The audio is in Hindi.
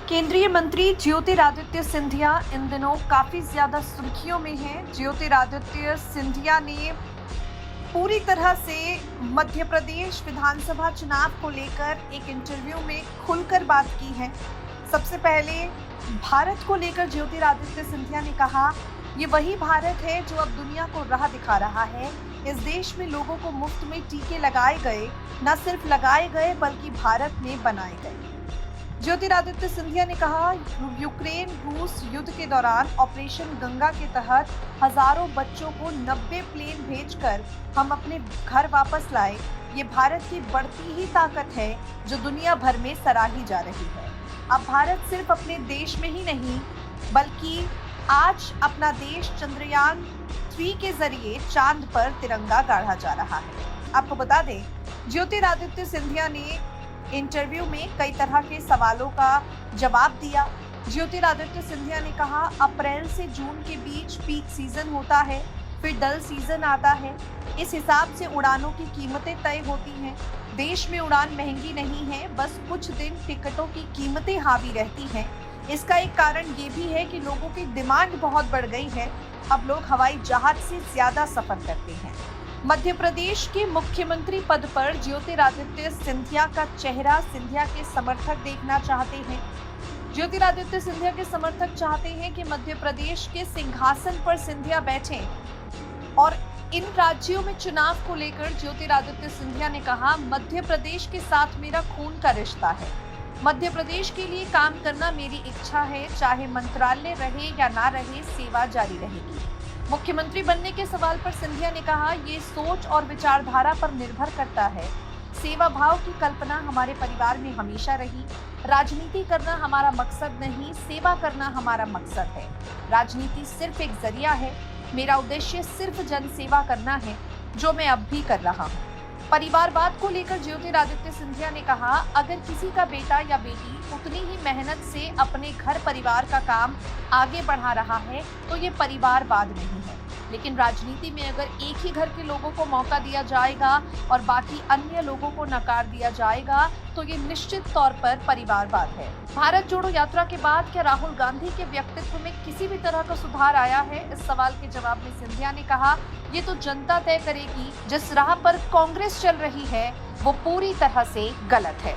केंद्रीय मंत्री ज्योतिरादित्य सिंधिया इन दिनों काफी ज्यादा सुर्खियों में हैं। ज्योतिरादित्य सिंधिया ने पूरी तरह से मध्य प्रदेश विधानसभा चुनाव को लेकर एक इंटरव्यू में खुलकर बात की है। सबसे पहले भारत को लेकर ज्योतिरादित्य सिंधिया ने कहा, ये वही भारत है जो अब दुनिया को राह दिखा रहा है। इस देश में लोगों को मुफ्त में टीके लगाए गए, न सिर्फ लगाए गए बल्कि भारत में बनाए गए। ज्योतिरादित्य सिंधिया ने कहा, यूक्रेन रूस युद्ध के दौरान ऑपरेशन गंगा के तहत हजारों बच्चों को 90 प्लेन भेजकर हम अपने घर वापस लाए। ये भारत की बढ़ती ही ताकत है जो दुनिया भर में सराही जा रही है। अब भारत सिर्फ अपने देश में ही नहीं बल्कि आज अपना देश चंद्रयान 3 के जरिए चांद पर तिरंगा गाड़ा जा रहा है। आपको बता दें, ज्योतिरादित्य सिंधिया ने इंटरव्यू में कई तरह के सवालों का जवाब दिया। ज्योतिरादित्य सिंधिया ने कहा, अप्रैल से जून के बीच पीक सीजन होता है, फिर डल सीजन आता है। इस हिसाब से उड़ानों की कीमतें तय होती हैं। देश में उड़ान महंगी नहीं है, बस कुछ दिन टिकटों की कीमतें हावी रहती हैं। इसका एक कारण ये भी है कि लोगों की डिमांड बहुत बढ़ गई है। अब लोग हवाई जहाज से ज्यादा सफर करते हैं। मध्य प्रदेश के मुख्यमंत्री पद पर ज्योतिरादित्य सिंधिया का चेहरा सिंधिया के समर्थक देखना चाहते हैं। ज्योतिरादित्य सिंधिया के समर्थक चाहते हैं कि मध्य प्रदेश के सिंहासन पर सिंधिया बैठें। और इन राज्यों में चुनाव को लेकर ज्योतिरादित्य सिंधिया ने कहा, मध्य प्रदेश के साथ मेरा खून का रिश्ता है। मध्य प्रदेश के लिए काम करना मेरी इच्छा है, चाहे मंत्रालय रहे या ना रहे, सेवा जारी रहेगी। मुख्यमंत्री बनने के सवाल पर सिंधिया ने कहा, ये सोच और विचारधारा पर निर्भर करता है। सेवा भाव की कल्पना हमारे परिवार में हमेशा रही। राजनीति करना हमारा मकसद नहीं, सेवा करना हमारा मकसद है। राजनीति सिर्फ एक जरिया है। मेरा उद्देश्य सिर्फ जन सेवा करना है, जो मैं अब भी कर रहा हूँ। परिवारवाद को लेकर ज्योतिरादित्य सिंधिया ने कहा, अगर किसी का बेटा या बेटी उतनी ही मेहनत से अपने घर परिवार का काम आगे बढ़ा रहा है तो ये परिवारवाद नहीं है। लेकिन राजनीति में अगर एक ही घर के लोगों को मौका दिया जाएगा और बाकी अन्य लोगों को नकार दिया जाएगा तो ये निश्चित तौर पर परिवारवाद है। भारत जोड़ो यात्रा के बाद क्या राहुल गांधी के व्यक्तित्व में किसी भी तरह का सुधार आया है? इस सवाल के जवाब में सिंधिया ने कहा, ये तो जनता तय करेगी। जिस राह पर कांग्रेस चल रही है वो पूरी तरह से गलत है।